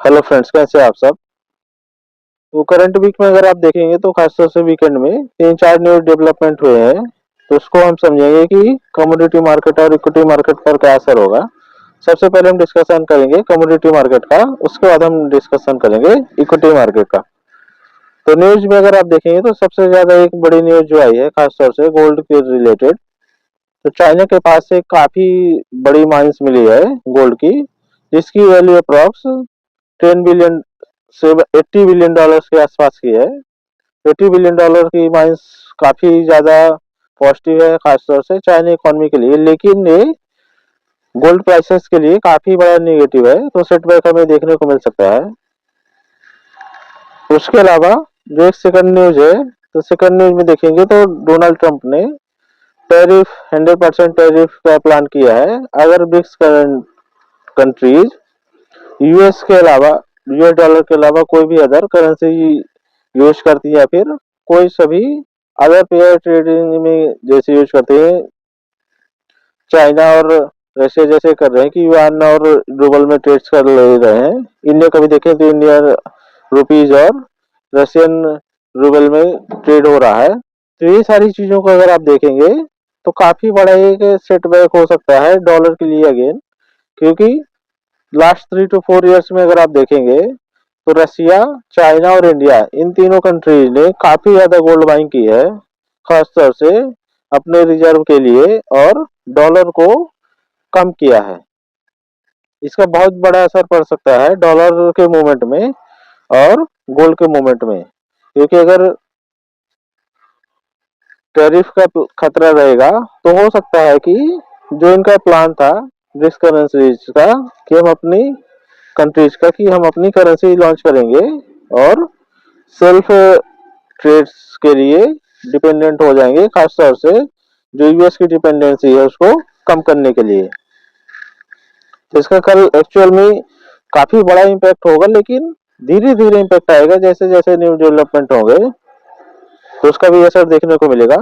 Hello friends, कैसे हैं आप सब। तो करंट वीक में अगर आप देखेंगे तो खासतौर से वीकेंड में तीन चार न्यूज डेवलपमेंट हुए हैं। तो उसको हम समझेंगे कि कमोडिटी मार्केट और इक्विटी मार्केट पर क्या असर होगा। सबसे पहले हम डिस्कशन करेंगे कमोडिटी मार्केट का, उसके बाद हम डिस्कशन करेंगे इक्विटी मार्केट का। तो न्यूज में अगर आप देखेंगे तो सबसे ज्यादा एक बड़ी न्यूज जो आई है खासतौर से गोल्ड के रिलेटेड। तो चाइना के पास से काफी बड़ी माइंस मिली है गोल्ड की, जिसकी वैल्यू अप्रॉक्स 10 बिलियन से 80 बिलियन डॉलर के आसपास की है। 80 बिलियन डॉलर की माइंस काफी ज्यादा पॉजिटिव है खासतौर से चाइना इकोनॉमी के लिए, लेकिन ये गोल्ड प्राइसेस के लिए काफी बड़ा निगेटिव है, तो सेटबैक हमें देखने को मिल सकता है। उसके अलावा जो एक सेकंड न्यूज है, तो सेकंड न्यूज में देखेंगे तो डोनाल्ड ट्रंप ने टैरिफ 100% टैरिफ का प्लान किया है। अगर ब्रिक्स कंट्रीज यूएस के अलावा, यूएस डॉलर के अलावा कोई भी अदर करेंसी यूज करती है, या फिर कोई सभी अदर पेयर ट्रेडिंग में जैसे यूज करते हैं, चाइना और रशिया जैसे कर रहे हैं कि युआन और रूबल में ट्रेड्स कर ले रहे हैं। इंडिया कभी देखें तो इंडियन रुपीज और रशियन रूबल में ट्रेड हो रहा है। तो ये सारी चीजों को अगर आप देखेंगे तो काफी बड़ा एक सेटबैक हो सकता है डॉलर के लिए अगेन, क्योंकि लास्ट 3 to 4 इयर्स में अगर आप देखेंगे तो रसिया, चाइना और इंडिया, इन तीनों कंट्रीज ने काफी ज्यादा गोल्ड बाइंग की है, खासतौर से अपने रिजर्व के लिए, और डॉलर को कम किया है। इसका बहुत बड़ा असर पड़ सकता है डॉलर के मूवमेंट में और गोल्ड के मूवमेंट में, क्योंकि अगर टैरिफ का खतरा रहेगा तो हो सकता है कि जो इनका प्लान था ब्रिक्स करेंसीज का, कि हम अपनी कंट्रीज का कि हम अपनी करेंसी लॉन्च करेंगे और सेल्फ ट्रेड्स के लिए डिपेंडेंट हो जाएंगे, खासतौर से जो यूएस की डिपेंडेंसी है उसको कम करने के लिए। तो इसका कल एक्चुअल में काफी बड़ा इम्पैक्ट होगा, लेकिन धीरे धीरे इम्पैक्ट आएगा, जैसे जैसे न्यू डेवलपमेंट होंगे तो उसका भी असर देखने को मिलेगा।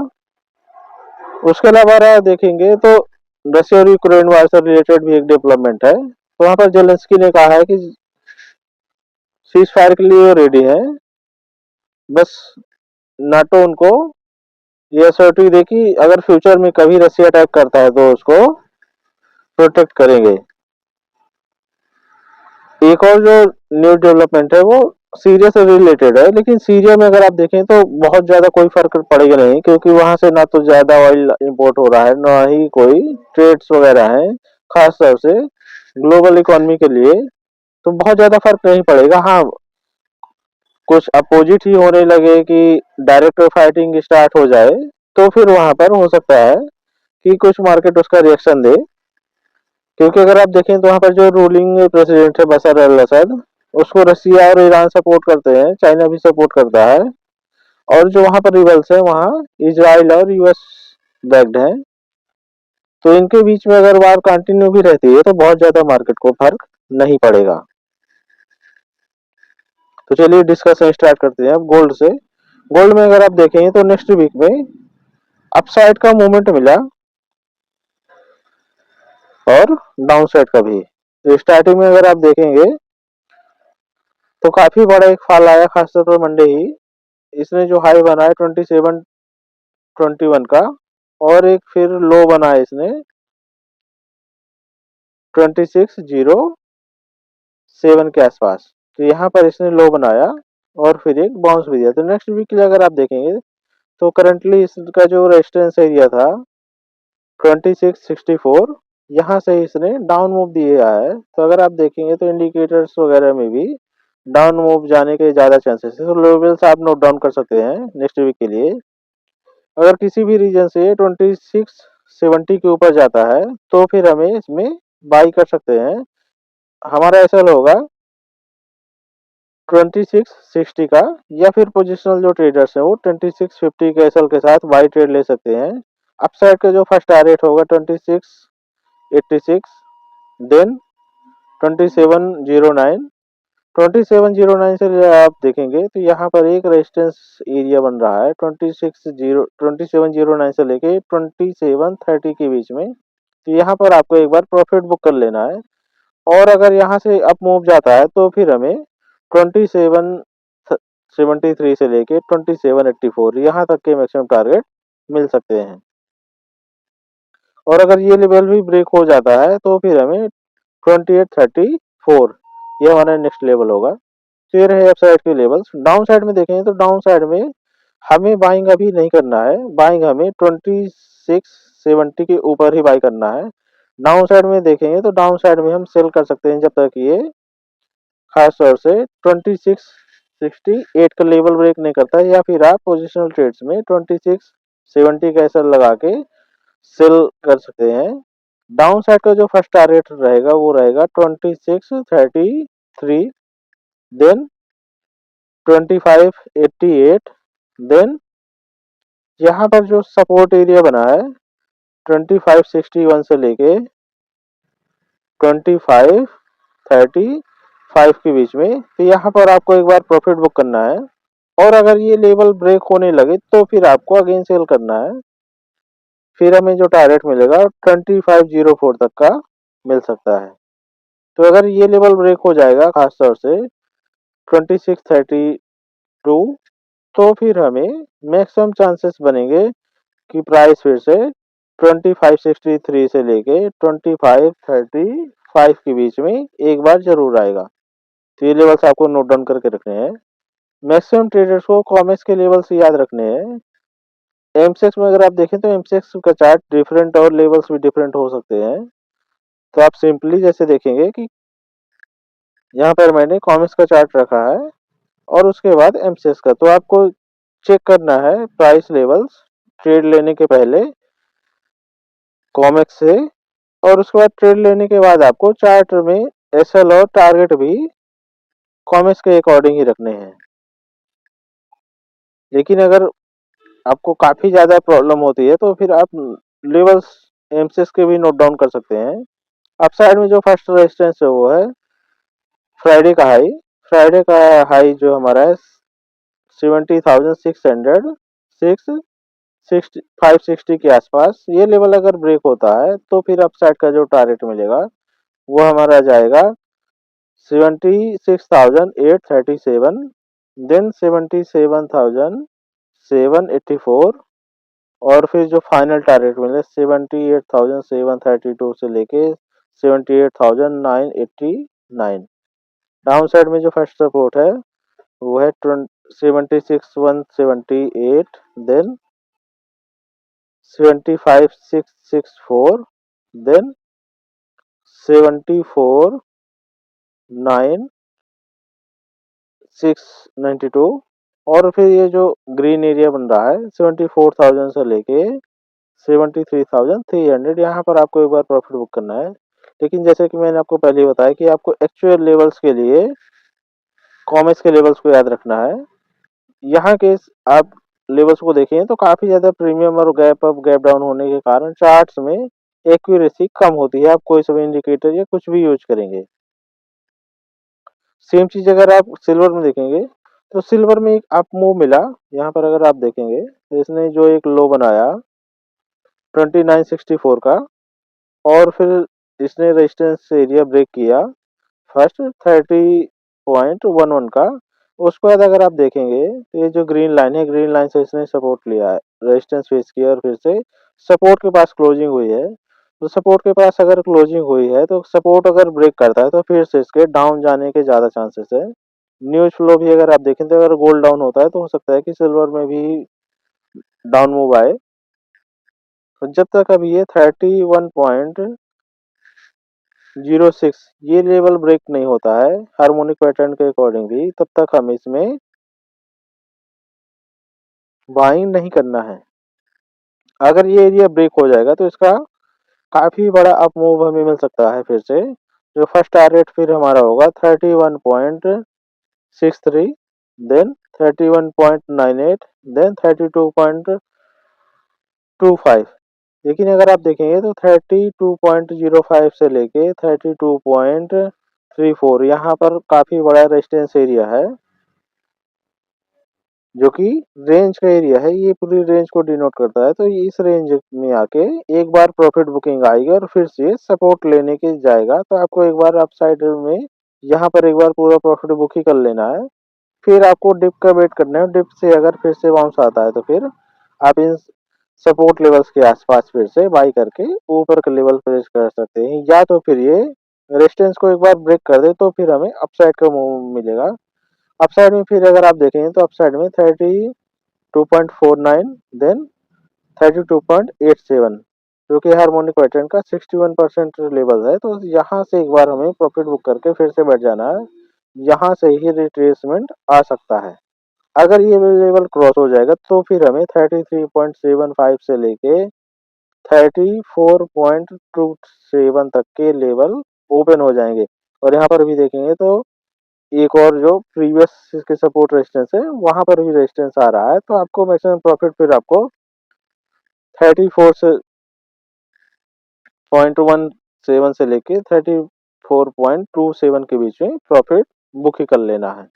उसके अलावा देखेंगे तो रशिया और यूक्रेन वार से रिलेटेड भी एक डेवलपमेंट है। तो वहां पर जेलेंस्की ने कहा है कि सीज फायर के लिए रेडी है, बस नाटो उनको ये एश्योरिटी दे कि अगर फ्यूचर में कभी रसिया अटैक करता है तो उसको प्रोटेक्ट करेंगे। एक और जो न्यू डेवलपमेंट है वो सीरिया से रिलेटेड है, लेकिन सीरिया में अगर आप देखें तो बहुत ज्यादा कोई फर्क पड़ेगा नहीं, क्योंकि वहां से ना तो ज्यादा ऑयल इंपोर्ट हो रहा है, ना ही कोई ट्रेड्स वगैरह हैं। खास तौर से ग्लोबल इकोनॉमी के लिए तो बहुत ज्यादा फर्क नहीं पड़ेगा। हाँ, कुछ अपोजिट ही होने लगे कि डायरेक्ट फाइटिंग स्टार्ट हो जाए, तो फिर वहां पर हो सकता है कि कुछ मार्केट उसका रिएक्शन दे, क्योंकि अगर आप देखें तो वहां पर जो रूलिंग प्रेसिडेंट है बशर अल असद, उसको रसिया और ईरान सपोर्ट करते हैं, चाइना भी सपोर्ट करता है, और जो वहां पर रिबल्स है वहां इजराइल और यूएस बैक्ड है। तो इनके बीच में अगर वार कंटिन्यू भी रहती है तो बहुत ज्यादा मार्केट को फर्क नहीं पड़ेगा। तो चलिए डिस्कशन स्टार्ट करते हैं अब गोल्ड से। गोल्ड में अगर आप देखेंगे तो नेक्स्ट वीक में अपसाइड का मूवमेंट मिला और डाउन साइड का भी। तो स्टार्टिंग में अगर आप देखेंगे तो काफी बड़ा एक फॉल आया, खासतौर पर मंडे ही इसने जो हाई बनाया 2721 का, और एक फिर लो बनाया इसने 2607 के आसपास। तो यहाँ पर इसने लो बनाया और फिर एक बाउंस भी दिया। तो नेक्स्ट वीक के लिए अगर आप देखेंगे तो करंटली इसका जो रेजिस्टेंस एरिया था 2664, यहाँ से इसने डाउन मूव दिया है। तो अगर आप देखेंगे तो इंडिकेटर्स वगैरह में भी डाउन मूव जाने के ज्यादा चांसेस है। तो लेवल्स आप नोट डाउन कर सकते हैं नेक्स्ट वीक के लिए। अगर किसी भी रीजन से 2670 के ऊपर जाता है तो फिर हमें इसमें बाई कर सकते हैं। हमारा ऐसा होगा 2660 का, या फिर पोजिशनल जो ट्रेडर्स हैं वो 2650 के एसएल के साथ बाई ट्रेड ले सकते हैं। अपसाइड का जो फर्स्ट टारगेट होगा 2686, देन 2709। 2709 से आप देखेंगे तो यहाँ पर एक रेजिस्टेंस एरिया बन रहा है 2709 से लेके 2730 के बीच में। तो यहाँ पर आपको एक बार प्रॉफिट बुक कर लेना है। और अगर यहाँ से अप मूव जाता है तो फिर हमें 2773 से लेके 2784 यहाँ तक के मैक्सिमम टारगेट मिल सकते हैं। और अगर ये लेवल भी ब्रेक हो जाता है तो फिर हमें 2834 ये हमारा नेक्स्ट लेवल होगा। तो ये रहे अपसाइड के लेवल्स। डाउन साइड में देखेंगे तो डाउन साइड में हमें बाइंग अभी नहीं करना है, बाइंग हमें 2670 के ऊपर ही बाई करना है। डाउन साइड में देखेंगे तो डाउन साइड में हम सेल कर सकते हैं जब तक ये खास तौर से 2668 का लेवल ब्रेक नहीं करता है, या फिर आप पोजिशनल ट्रेड्स में 2670 का ऐसा लगा के सेल कर सकते हैं। डाउन साइड का जो फर्स्ट टारगेट रहेगा वो रहेगा 2633, देन 2588, देन यहाँ पर जो सपोर्ट एरिया बना है 2561 से लेके 2535 के बीच में, तो यहाँ पर आपको एक बार प्रॉफिट बुक करना है। और अगर ये लेवल ब्रेक होने लगे तो फिर आपको अगेन सेल करना है। फिर हमें जो टारगेट मिलेगा 2504 तक का मिल सकता है। तो अगर ये लेवल ब्रेक हो जाएगा खास तौर से 2632, तो फिर हमें मैक्सिमम चांसेस बनेंगे कि प्राइस फिर से 2563 से लेके 2535 के बीच में एक बार जरूर आएगा। तो ये लेवल्स आपको नोट डाउन करके रखने हैं। मैक्सिमम ट्रेडर्स को कॉमेक्स के लेवल्स याद रखने हैं। एमसेक्स में अगर आप देखें तो एमसेक्स का चार्ट डिफरेंट और लेवल्स भी डिफरेंट हो सकते हैं। तो आप सिंपली जैसे देखेंगे कि यहाँ पर मैंने कॉमेक्स का चार्ट रखा है और उसके बाद एमसेक्स का, तो आपको चेक करना है प्राइस लेवल्स ट्रेड लेने के पहले कॉमेक्स से, और उसके बाद ट्रेड लेने के बाद आपको चार्ट में एसएल और टारगेट भी कॉमेक्स के अकॉर्डिंग ही रखने हैं। लेकिन अगर आपको काफी ज्यादा प्रॉब्लम होती है तो फिर आप लेवल्स एमसेस के भी नोट डाउन कर सकते हैं। अप साइड में जो फर्स्ट रेजिस्टेंस है वो है फ्राइडे का हाई। फ्राइडे का हाई जो हमारा है 70,600, 560 के आसपास। ये लेवल अगर ब्रेक होता है तो फिर अप साइड का जो टारगेट मिलेगा वो हमारा जाएगा 76,837, देन 77,784, और फिर जो फाइनल टारगेट मिले 78,732 से लेके 78,989। डाउन साइड में जो फर्स्ट सपोर्ट है वो है 76,178, देन 75,664, देन 74,992, और फिर ये जो ग्रीन एरिया बन रहा है 74,000 से लेके 73,300, यहाँ पर आपको एक बार प्रॉफिट बुक करना है। लेकिन जैसे कि मैंने आपको पहले बताया कि आपको एक्चुअल लेवल्स के लिए कॉमेक्स के लेवल्स को याद रखना है। यहाँ के आप लेवल्स को देखें तो काफी ज्यादा प्रीमियम और गैप अप गैप डाउन होने के कारण चार्ट्स में एक्यूरेसी कम होती है। आप कोई सा भी इंडिकेटर या कुछ भी यूज करेंगे। सेम चीज अगर आप सिल्वर में देखेंगे तो सिल्वर में एक अप मूव मिला। यहाँ पर अगर आप देखेंगे तो इसने जो एक लो बनाया 2964 का, और फिर इसने रेजिस्टेंस एरिया ब्रेक किया फर्स्ट 30.11 का। उसके बाद अगर आप देखेंगे तो ये जो ग्रीन लाइन है, ग्रीन लाइन से इसने सपोर्ट लिया है, रेजिस्टेंस फेस किया और फिर से सपोर्ट के पास क्लोजिंग हुई है। तो सपोर्ट के पास अगर क्लोजिंग हुई है तो सपोर्ट अगर ब्रेक करता है तो फिर से इसके डाउन जाने के ज्यादा चांसेस है। न्यूज फ्लो भी अगर आप देखें तो अगर गोल्ड डाउन होता है तो हो सकता है कि सिल्वर में भी डाउन मूव आए। तो जब तक अभी ये 31.06 ये लेवल ब्रेक नहीं होता है हार्मोनिक पैटर्न के अकॉर्डिंग भी, तब तक हमें इसमें बाइंग नहीं करना है। अगर ये एरिया ब्रेक हो जाएगा तो इसका काफी बड़ा अप मूव हमें मिल सकता है। फिर से जो फर्स्ट टारगेट फिर हमारा होगा 31.63, देन 31.98, देन 32.25। लेकिन अगर आप देखेंगे तो 32.05 से लेके 32.34 यहाँ पर काफी बड़ा रेजिस्टेंस एरिया है। जो कि रेंज का एरिया है, ये पूरी रेंज को डिनोट करता है। तो ये इस रेंज में आके एक बार प्रॉफिट बुकिंग आएगी और फिर से सपोर्ट लेने के जाएगा, तो आपको एक बार अपसाइड में यहाँ पर एक बार पूरा प्रॉफिट बुक ही कर लेना है। फिर आपको डिप का वेट करना है, डिप से अगर फिर से बाउंस आता है तो फिर आप इन सपोर्ट लेवल्स के आसपास फिर से बाई करके ऊपर का लेवल प्रेस कर सकते हैं, या तो फिर ये रेजिस्टेंस को एक बार ब्रेक कर दे तो फिर हमें अपसाइड का मूव मिलेगा। अपसाइड में फिर अगर आप देखेंगे तो अपसाइड में 32.49, देन 32.87, जो कि हार्मोनिक पैटर्न का 61% लेवल है। तो यहाँ से एक बार हमें प्रॉफिट बुक करके फिर से बैठ जाना है, यहाँ से ही रिट्रेसमेंट आ सकता है। अगर ये लेवल क्रॉस हो जाएगा तो फिर हमें 33.75 से लेके 34.27 तक के लेवल ओपन हो जाएंगे। और यहाँ पर भी देखेंगे तो एक और जो प्रीवियस इसके सपोर्ट रेजिस्टेंस है वहां पर भी रेजिस्टेंस आ रहा है, तो आपको मैक्सिमम प्रॉफिट फिर आपको 34.17 से लेके 34.27 के बीच में प्रॉफिट बुक ही कर लेना है।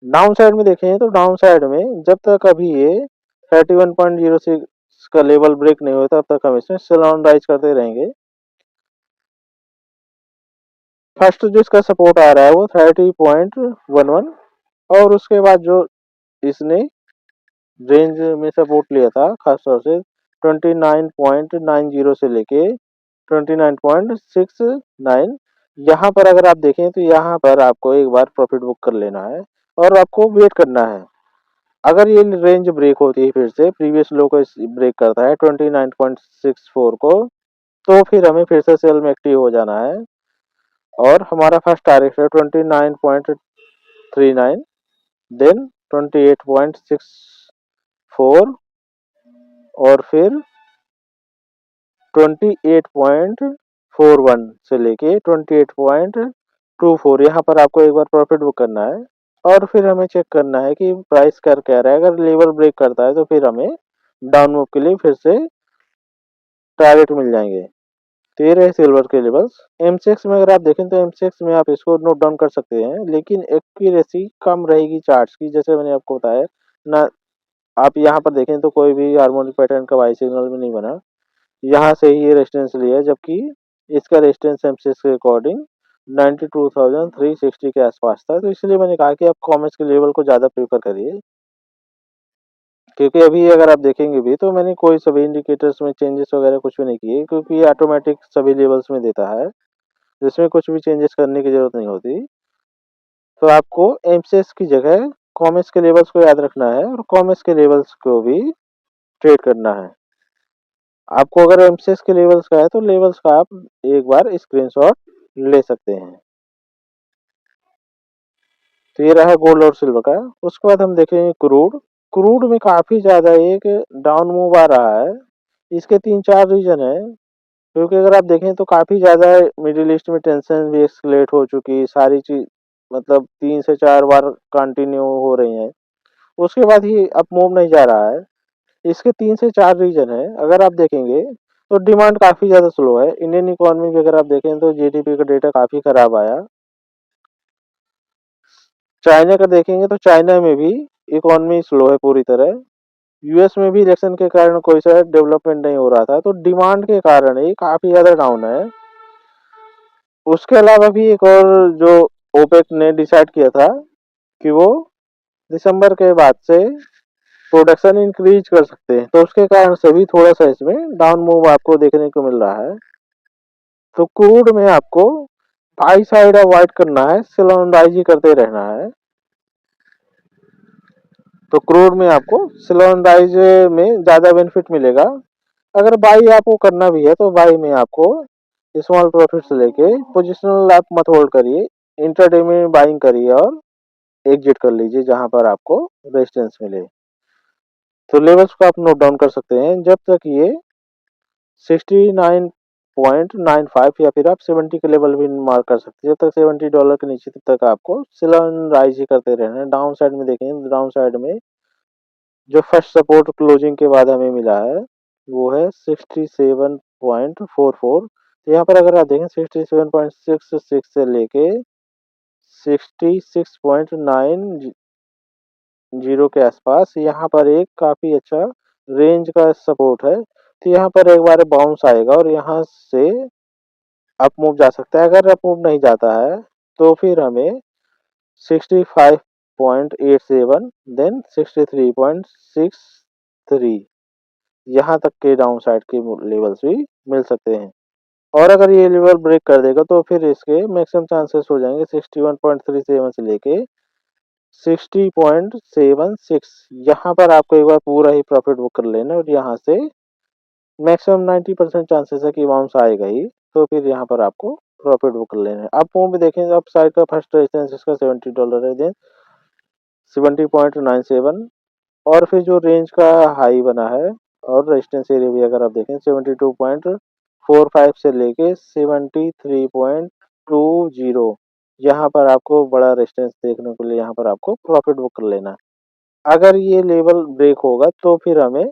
डाउन साइड में देखें तो डाउन साइड में जब तक अभी ये 31.06 का लेवल ब्रेक नहीं हुआ तब तक हम इसमें सेल ऑन राइज करते रहेंगे। फर्स्ट जो इसका सपोर्ट आ रहा है वो 30.11, और उसके बाद जो इसने रेंज में सपोर्ट लिया था खासतौर से 29.90 से लेके 29.69, यहाँ पर अगर आप देखें तो यहाँ पर आपको एक बार प्रॉफिट बुक कर लेना है और आपको वेट करना है। अगर ये रेंज ब्रेक होती है फिर से प्रीवियस लो को ब्रेक करता है 29.64 को, तो फिर हमें फिर से सेल में एक्टिव हो जाना है और हमारा फर्स्ट टारगेट है 29.39, देन 28.64, और फिर 28.41 से लेके 28.24, यहाँ पर आपको एक बार प्रॉफिट बुक करना है और फिर हमें चेक करना है कि प्राइस कर क्या रहा है। अगर लेवल ब्रेक करता है तो फिर हमें डाउन मूव के लिए फिर से टारगेट मिल जाएंगे। तो ये रहे सिल्वर के लेवल्स। एमसेक्स में अगर आप देखें तो एमसेक्स में आप इसको नोट डाउन कर सकते हैं, लेकिन एक्यूरेसी कम रहेगी चार्ट्स की, जैसे मैंने आपको बताया ना। आप यहाँ पर देखें तो कोई भी हार्मोनिक पैटर्न का वाई सिग्नल में नहीं बना, यहाँ से ही ये रेजिस्टेंस लिया है, जबकि इसका रेजिस्टेंस एमसीएक्स के अकॉर्डिंग 92,360 के आसपास था। तो इसलिए मैंने कहा कि आप कॉमर्स के लेवल को ज़्यादा प्रेफर करिए, क्योंकि अभी अगर आप देखेंगे भी तो मैंने कोई सभी इंडिकेटर्स में चेंजेस वगैरह कुछ भी नहीं किए, क्योंकि ये ऑटोमेटिक सभी लेवल्स में देता है, जिसमें कुछ भी चेंजेस करने की जरूरत नहीं होती। तो आपको एमसीएक्स की जगह कॉमर्स के लेवल्स को याद रखना है और कॉमर्स के लेवल्स को भी ट्रेड करना है। आपको अगर एमसीएक्स के लेवल्स का है तो लेवल्स का आप एक बार स्क्रीनशॉट ले सकते हैं। तो ये रहा गोल्ड और सिल्वर का। उसके बाद हम देखेंगे क्रूड। क्रूड में काफी ज्यादा एक डाउन मूव आ रहा है। इसके तीन चार रीजन है, क्योंकि अगर आप देखें तो काफी ज्यादा मिडिल ईस्ट में टेंशन भी एस्केलेट हो चुकी, सारी चीज मतलब 3 से 4 बार कंटिन्यू हो रही है, उसके बाद ही अप मूव नहीं जा रहा है। इसके 3 से 4 रीजन है। अगर आप देखेंगे तो डिमांड काफी ज्यादा स्लो है। इंडियन इकोनॉमी भी अगर आप देखें तो जीडीपी का डेटा काफी खराब आया। चाइना का देखेंगे तो चाइना में भी इकोनॉमी स्लो है पूरी तरह। यूएस में भी इलेक्शन के कारण कोई सा डेवलपमेंट नहीं हो रहा था, तो डिमांड के कारण ही काफी ज्यादा डाउन है। उसके अलावा भी एक और जो ओपेक ने डिसाइड किया था कि वो दिसंबर के बाद से प्रोडक्शन इंक्रीज कर सकते हैं, तो उसके कारण से भी थोड़ा सा इसमें डाउन मूव आपको देखने को मिल रहा है। तो क्रूड में आपको बाई साइड अवॉइड करना है, सेल ऑन राइज ही करते रहना है। तो क्रूड में आपको सेल ऑन राइज में ज्यादा बेनिफिट मिलेगा। अगर बाई आपको करना भी है तो बाई में आपको स्मॉल प्रॉफिट से लेके पोजिशनल आप मत होल्ड करिए, इंट्राडे में बाइंग करिए और एग्जिट कर लीजिए जहां पर आपको रेजिस्टेंस मिले। तो लेवल्स को आप नोट डाउन कर सकते हैं, जब तक ये 69.95 या फिर आप 70 के लेवल भी मार्क कर सकते हैं। जब तक $70 के नीचे तब तक आपको सेल ऑन राइज ही करते रहना है। डाउन साइड में देखें, डाउन साइड में जो फर्स्ट सपोर्ट क्लोजिंग के बाद हमें मिला है वो है 67.44। तो यहाँ पर अगर आप देखें 67.66 से लेके 66.90 जीरो के आसपास यहाँ पर एक काफी अच्छा रेंज का सपोर्ट है, तो यहाँ पर एक बार बाउंस आएगा और यहाँ से अप मूव जा सकता है। अगर अप मूव नहीं जाता है तो फिर हमें 65.87 देन 63.63 यहाँ तक के डाउन साइड के लेवल्स भी मिल सकते हैं। और अगर ये लेवल ब्रेक कर देगा तो फिर इसके मैक्सिमम चांसेस हो जाएंगे 61.37 से लेके 60.76। यहाँ पर आपको एक बार पूरा ही प्रॉफिट बुक कर लेना और यहाँ से मैक्सिमम 90% चांसेस है कि बाउंस आएगा ही, तो फिर यहाँ पर आपको प्रॉफिट बुक कर लेना है। आप मूव में देखें, अब साइड का फर्स्ट रेजिस्टेंस इसका $70 है, देन 70.97 और फिर जो रेंज का हाई बना है और रेजिस्टेंस एरिया भी अगर आप देखें 72.45 से लेके 73.20, यहाँ पर आपको बड़ा रेजिस्टेंस देखने को लिए यहाँ पर आपको प्रॉफिट बुक कर लेना है। अगर ये लेवल ब्रेक होगा तो फिर हमें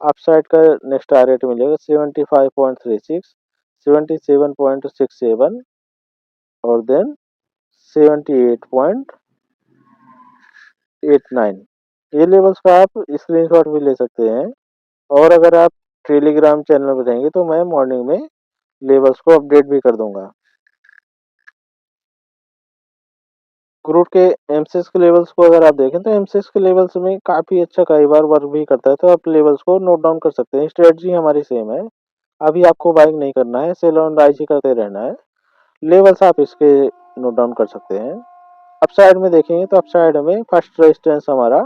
अपसाइड का नेक्स्ट टारगेट मिलेगा 75.36, 77.67 और देन 78.89। ये लेवल्स का आप स्क्रीनशॉट भी ले सकते हैं और अगर आप टेलीग्राम चैनल पर रहेंगे तो मैं मॉर्निंग में लेवल्स को अपडेट भी कर दूंगा। क्रूड के एमसीएक्स के लेवल्स को अगर आप देखें तो एमसीएक्स के लेवल्स में काफी अच्छा कई बार वर्क भी करता है, तो आप लेवल्स को नोट डाउन कर सकते हैं। स्ट्रेटजी हमारी सेम है, अभी आपको बाइंग नहीं करना है, सेल ऑन राइज ही करते रहना है। लेवल्स आप इसके नोट डाउन कर सकते हैं। अपसाइड में देखेंगे तो अपसाइड में फर्स्ट रेजिस्टेंस हमारा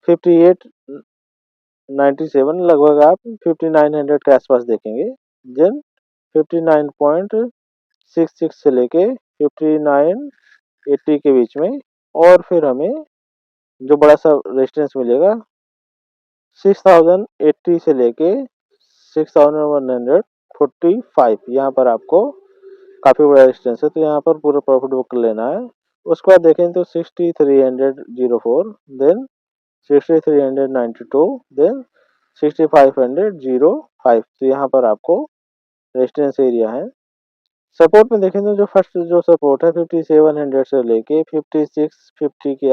58.97, लगभग आप 5900 के आसपास देखेंगे। देन 59.66 से लेके 59.80 के बीच में, और फिर हमें जो बड़ा सा रेजिस्टेंस मिलेगा 6080 से लेके 6145, यहाँ पर आपको काफी बड़ा रेजिस्टेंस है, तो यहाँ पर पूरा प्रॉफिट बुक कर लेना है। उसके बाद देखें तो 6304, देन 6392, देन 6505, तो यहाँ पर आपको रेजिस्टेंस एरिया है। सपोर्ट में देखें तो जो फर्स्ट जो सपोर्ट है 5700 से लेके 40 के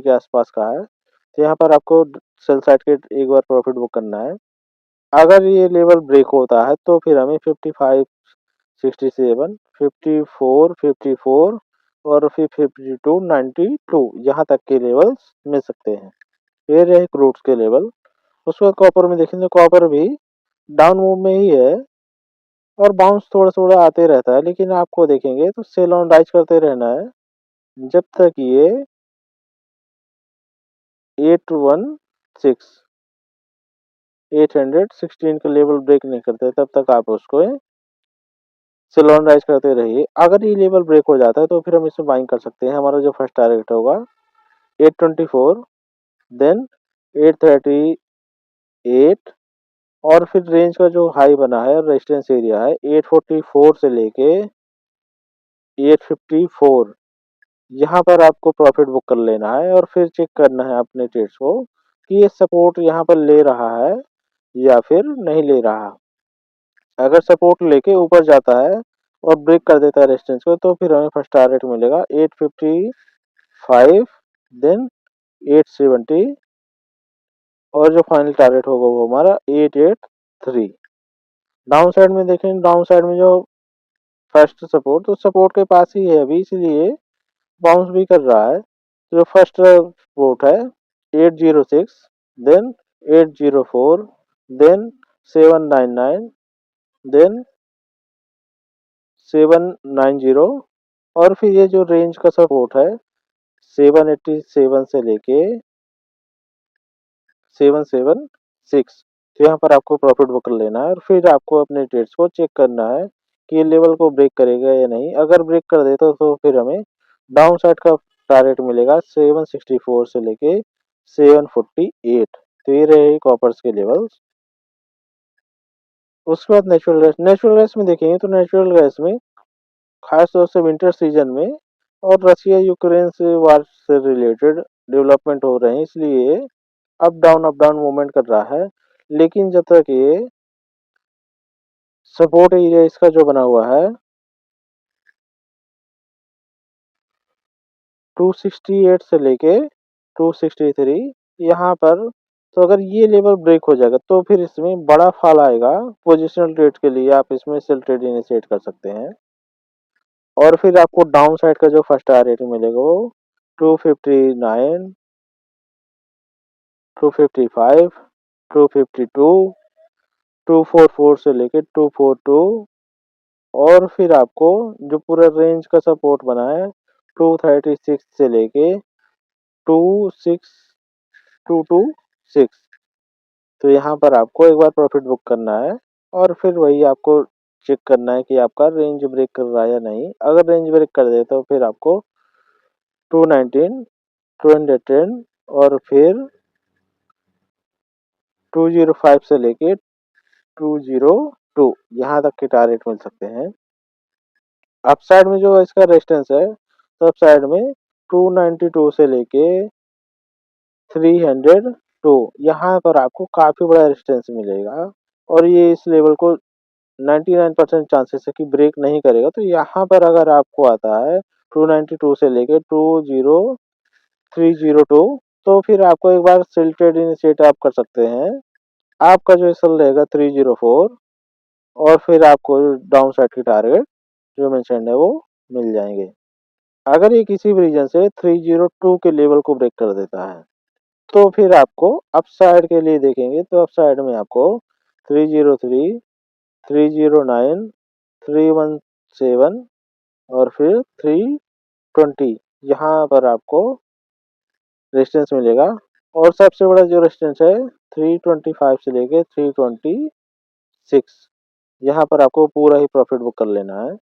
आसपास का है, तो यहाँ पर आपको सेल साइड के एक बार प्रॉफिट बुक करना है। अगर ये लेवल ब्रेक होता है तो फिर हमें 5567, 5454 और फिर 5292 यहाँ तक के लेवल्स मिल सकते हैं। ये रहे क्रूड्स के लेवल। उसके बाद कॉपर में देखें तो कॉपर भी डाउन मूव में ही है और बाउंस थोड़ा थोड़ा आते रहता है, लेकिन आपको देखेंगे तो सेल ऑन राइज करते रहना है जब तक ये 816 का लेवल ब्रेक नहीं करते, तब तक आप उसको सेल ऑन राइज करते रहिए। अगर ये लेवल ब्रेक हो जाता है तो फिर हम इसमें बाइंग कर सकते हैं। हमारा जो फर्स्ट टारगेट होगा 824, देन 838, और फिर रेंज का जो हाई बना है रेजिस्टेंस एरिया है 844 से लेके 854, यहाँ पर आपको प्रॉफिट बुक कर लेना है और फिर चेक करना है अपने ट्रेड्स को कि ये सपोर्ट यहाँ पर ले रहा है या फिर नहीं ले रहा। अगर सपोर्ट लेके ऊपर जाता है और ब्रेक कर देता है रेजिस्टेंस को, तो फिर हमें फर्स्ट टारगेट मिलेगा 855, देन 870 और जो फाइनल टारगेट होगा वो हमारा 883। डाउन साइड में देखें, डाउन साइड में जो फर्स्ट सपोर्ट तो सपोर्ट के पास ही है अभी, इसलिए बाउंस भी कर रहा है। जो फर्स्ट सपोर्ट है 806, देन 804, देन 799, देन 790, और फिर ये जो रेंज का सपोर्ट है 787 से लेके 776, तो यहाँ पर आपको प्रॉफिट बुक कर लेना है और फिर आपको अपने ट्रेड्स को चेक करना है कि ये लेवल को ब्रेक करेगा या नहीं। अगर ब्रेक कर देता तो फिर हमें डाउन साइड का टारगेट मिलेगा 764 से लेके 748, तो ये रहे कॉपर्स के लेवल्स। उसके बाद नेचुरल गैस में देखेंगे तो नेचुरल गैस में खास तौर से विंटर सीजन में और रशिया यूक्रेन से वार से रिलेटेड डेवलपमेंट हो रहे हैं, इसलिए अप डाउन मूवमेंट कर रहा है। लेकिन जब तक ये सपोर्ट एरिया इसका जो बना हुआ है 268 से लेके 263 यहाँ पर। तो अगर ये लेवल ब्रेक हो जाएगा तो फिर इसमें बड़ा फॉल आएगा। पोजिशनल ट्रेड के लिए आप इसमें सेल ट्रेड इनिशिएट कर सकते हैं। और फिर आपको डाउन साइड का जो फर्स्ट टारगेट मिलेगा वो 259, 255, 252, 244 से लेके 242। और फिर आपको जो पूरा रेंज का सपोर्ट बना है 236 से लेके 26226, तो यहाँ पर आपको एक बार प्रॉफिट बुक करना है। और फिर वही आपको चेक करना है कि आपका रेंज ब्रेक कर रहा है या नहीं। अगर रेंज ब्रेक कर दे तो फिर आपको 219, 210 और फिर 205 से लेके 202 यहाँ तक के टारगेट मिल सकते हैं। अप साइड में जो इसका रेजिस्टेंस है तो अप साइड में 292 से लेके 302 यहाँ पर आपको काफी बड़ा रेजिस्टेंस मिलेगा। और ये इस लेवल को 99% चांसेस है कि ब्रेक नहीं करेगा। तो यहाँ पर अगर आपको आता है 292 से लेके 20302, तो फिर आपको एक बार सेल ट्रेड इनिशिएट आप कर सकते हैं। आपका जो सेल रहेगा 304 और फिर आपको डाउन साइड की टारगेट जो मेंशन है वो मिल जाएंगे। अगर ये किसी भी रीजन से 302 के लेवल को ब्रेक कर देता है तो फिर आपको अपसाइड के लिए देखेंगे तो अपसाइड में आपको 303, 309, 317 और फिर 320 यहाँ पर आपको रेजिस्टेंस मिलेगा। और सबसे बड़ा जो रेजिस्टेंस है 325 से लेके 326 यहाँ पर आपको पूरा ही प्रॉफिट बुक कर लेना है।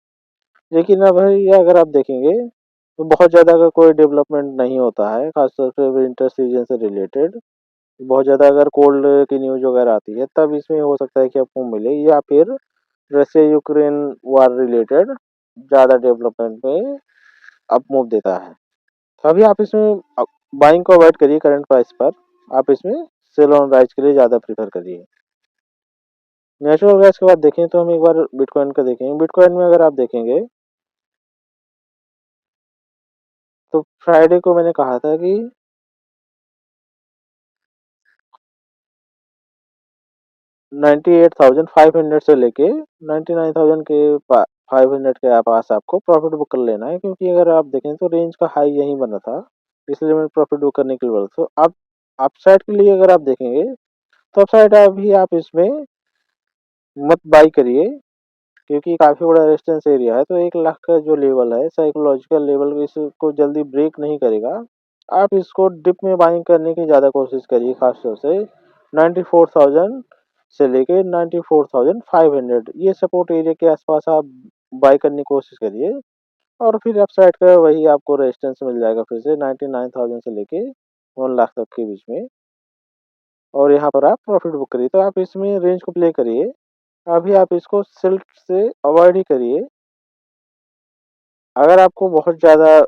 लेकिन अब ये अगर आप देखेंगे तो बहुत ज़्यादा अगर कोई डेवलपमेंट नहीं होता है खासतौर पे विंटर सीजन से रिलेटेड, बहुत ज़्यादा अगर कोल्ड की न्यूज़ वगैरह आती है तब इसमें हो सकता है कि आपको मिले, या फिर रशिया यूक्रेन वार रिलेटेड ज़्यादा डेवलपमेंट में अप मूव देता है। तो अभी आप इसमें बाइंग को अवॉइड करिए करंट प्राइस पर। आप इसमें सेल ऑन राइज के लिए ज़्यादा प्रीफर करिए। नेचुरल गैस के बाद देखें तो हम एक बार बिटकॉइन का देखेंगे। बिटकॉइन में अगर आप देखेंगे तो फ्राइडे को मैंने कहा था कि 98,500 से लेके 99,000 के 500 के पास आपको प्रॉफिट बुक कर लेना है, क्योंकि अगर आप देखें तो रेंज का हाई यहीं बना था, इसलिए मैं प्रॉफिट बुक करने के लिए बोला। तो आप अपसाइड के लिए अगर आप देखेंगे तो अपसाइड अभी आप इसमें मत बाई करिए, क्योंकि काफी बड़ा रेजिस्टेंस एरिया है। तो 1 लाख का जो लेवल है साइकोलॉजिकल लेवल इसको जल्दी ब्रेक नहीं करेगा। आप इसको डिप में बाइंग करने की ज्यादा कोशिश करिए, खासतौर से 94,000 से लेके 94,500 ये सपोर्ट एरिया के आसपास आप बाय करने की कोशिश करिए। और फिर अपसाइड का वही आपको रेजिस्टेंस मिल जाएगा फिर से 99,000 से लेके 1 लाख तक के बीच में। और यहाँ पर आप प्रॉफिट बुक करिए। तो आप इसमें रेंज को प्ले करिए। अभी आप इसको सेल से अवॉइड ही करिए। अगर आपको बहुत ज़्यादा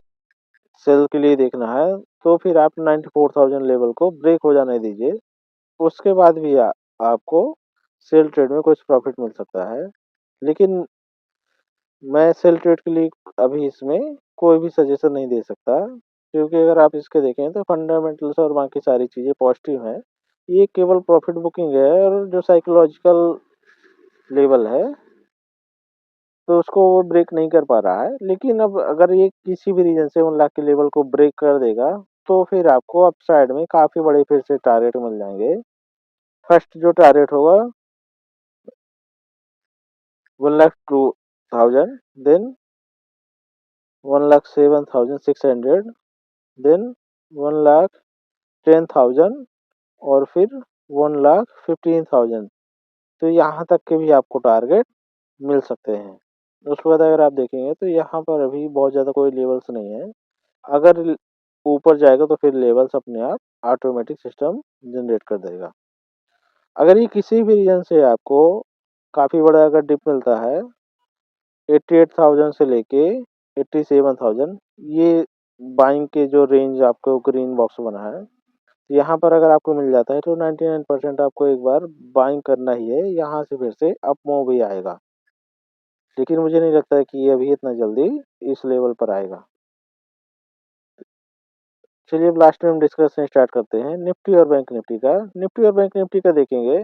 सेल के लिए देखना है तो फिर आप 94,000 लेवल को ब्रेक हो जाने दीजिए। उसके बाद भी आपको सेल ट्रेड में कुछ प्रॉफिट मिल सकता है। लेकिन मैं सेल ट्रेड के लिए अभी इसमें कोई भी सजेशन नहीं दे सकता, क्योंकि अगर आप इसके देखें तो फंडामेंटल्स और बाकी सारी चीज़ें पॉजिटिव हैं। ये केवल प्रॉफिट बुकिंग है, और जो साइकोलॉजिकल लेवल है तो उसको वो ब्रेक नहीं कर पा रहा है। लेकिन अब अगर ये किसी भी रीजन से 1 लाख के लेवल को ब्रेक कर देगा तो फिर आपको अपसाइड में काफ़ी बड़े फिर से टारगेट मिल जाएंगे। फर्स्ट जो टारगेट होगा 1,02,000, देन 1,07,600, देन 1,10,000 और फिर 1,15,000। तो यहाँ तक के भी आपको टारगेट मिल सकते हैं। उसके बाद अगर आप देखेंगे तो यहाँ पर अभी बहुत ज़्यादा कोई लेवल्स नहीं है। अगर ऊपर जाएगा तो फिर लेवल्स अपने आप ऑटोमेटिक सिस्टम जनरेट कर देगा। अगर ये किसी भी रीजन से आपको काफ़ी बड़ा अगर डिप मिलता है 88,000 से लेके 87,000, ये बाइंग के जो रेंज आपको ग्रीन बॉक्स बना है, यहाँ पर अगर आपको मिल जाता है तो 99% आपको एक बार बाइंग करना ही है। यहाँ से फिर से अप मूव भी आएगा, लेकिन मुझे नहीं लगता है कि ये अभी इतना जल्दी इस लेवल पर आएगा। चलिए अब लास्ट में हम डिस्कशन स्टार्ट करते हैं निफ्टी और बैंक निफ्टी का। निफ्टी और बैंक निफ्टी का देखेंगे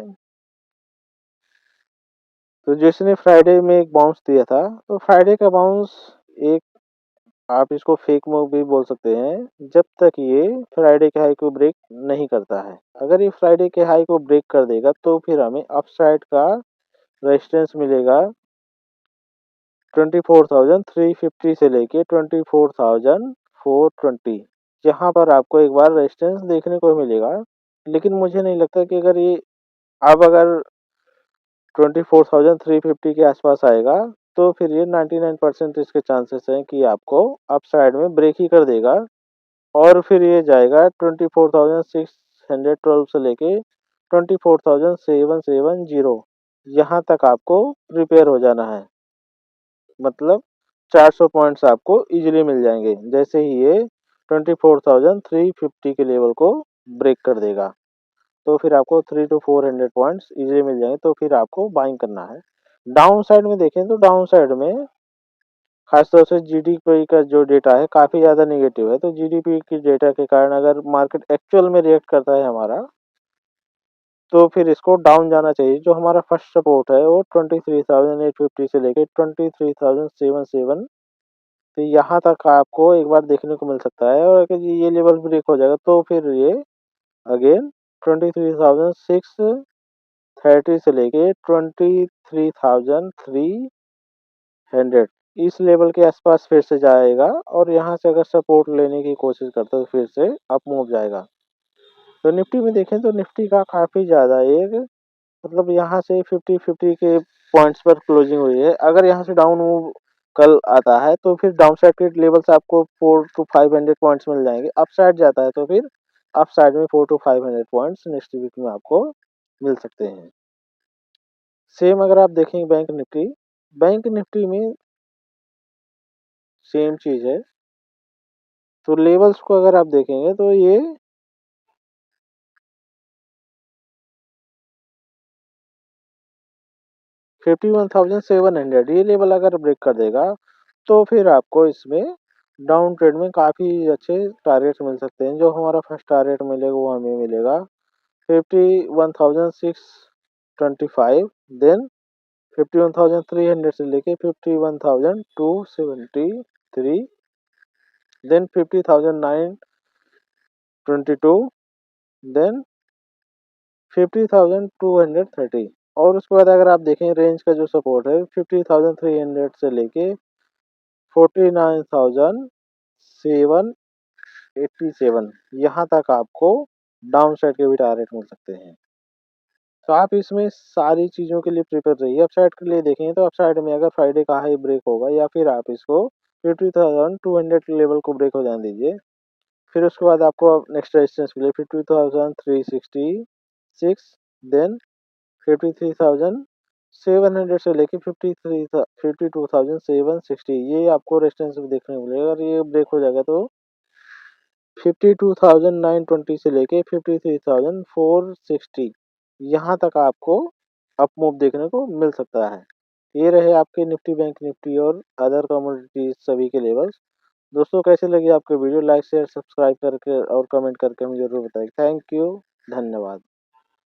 तो जिसने फ्राइडे में एक बाउंस दिया था, तो फ्राइडे का बाउंस एक, आप इसको फेक मूव भी बोल सकते हैं, जब तक ये फ्राइडे के हाई को ब्रेक नहीं करता है। अगर ये फ्राइडे के हाई को ब्रेक कर देगा तो फिर हमें अपसाइड का रेजिस्टेंस मिलेगा 24,350 से लेके 24,420, यहाँ पर आपको एक बार रेजिस्टेंस देखने को मिलेगा। लेकिन मुझे नहीं लगता कि अगर ये अब अगर 24,350 के आसपास आएगा तो फिर ये 99% इसके चांसेस हैं कि आपको अपसाइड में ब्रेक ही कर देगा, और फिर ये जाएगा 24,612 से लेके 24,770, यहाँ तक आपको प्रिपेयर हो जाना है। मतलब 400 पॉइंट्स आपको इजीली मिल जाएंगे जैसे ही ये 24,350 के लेवल को ब्रेक कर देगा। तो फिर आपको 300 to 400 पॉइंट्स इजीली मिल जाएंगे, तो फिर आपको बाइंग करना है। डाउन साइड में देखें तो डाउन साइड में खासतौर से जीडीपी का जो डेटा है काफ़ी ज़्यादा नेगेटिव है, तो जीडीपी की डेटा के कारण अगर मार्केट एक्चुअल में रिएक्ट करता है हमारा, तो फिर इसको डाउन जाना चाहिए। जो हमारा फर्स्ट सपोर्ट है वो 23,850 से लेके 23,707, तो यहाँ तक आपको एक बार देखने को मिल सकता है। और अगर ये लेवल ब्रेक हो जाएगा तो फिर ये अगेन 23,630 से लेके 23,300 इस लेवल के आसपास फिर से जाएगा, और यहाँ से अगर सपोर्ट लेने की कोशिश करता है तो फिर से अप मूव जाएगा। तो निफ्टी में देखें तो निफ्टी का काफ़ी ज़्यादा एक, मतलब यहाँ से 50-50 के पॉइंट्स पर क्लोजिंग हुई है। अगर यहाँ से डाउन मूव कल आता है तो फिर डाउन साइड के लेवल से आपको 400 to 500 पॉइंट्स मिल जाएंगे। अप साइड जाता है तो फिर अप साइड में 400 to 500 पॉइंट्स नेक्स्ट वीक में आपको मिल सकते हैं। सेम अगर आप देखेंगे बैंक निफ्टी में सेम चीज़ है। तो लेवल्स को अगर आप देखेंगे तो ये 51,700 ये लेवल अगर ब्रेक कर देगा तो फिर आपको इसमें डाउन ट्रेड में काफ़ी अच्छे टारगेट्स मिल सकते हैं। जो हमारा फर्स्ट टारगेट मिलेगा वो हमें मिलेगा 51,625, देन 51,300 से लेके 51,273, देन 50,922, देन 50,230, और उसके बाद अगर आप देखें रेंज का जो सपोर्ट है 50,300 से लेके 49,787, यहाँ तक आपको डाउन साइड के भी टारगेट मिल सकते हैं। तो आप इसमें सारी चीज़ों के लिए प्रिपेयर रहिए। अपसाइड के लिए देखें तो अपसाइड में अगर फ्राइडे का हाई ब्रेक होगा या फिर आप इसको 50,200 के लेवल को ब्रेक हो जाने दीजिए। फिर उसके बाद आपको नेक्स्ट रेजिस्टेंस मिले 50,366, देन 53,700 से लेके 52,760, ये आपको रेजिस्टेंस देखने को मिलेगा। और ये ब्रेक हो जाएगा तो 52,920 से लेके 53,460, यहाँ तक आपको अप मूव देखने को मिल सकता है। ये रहे आपके निफ्टी बैंक निफ्टी और अदर कमोडिटीज सभी के लेवल्स। दोस्तों कैसे लगी आपको वीडियो, लाइक शेयर सब्सक्राइब करके और कमेंट करके हमें जरूर बताएं। थैंक यू, धन्यवाद।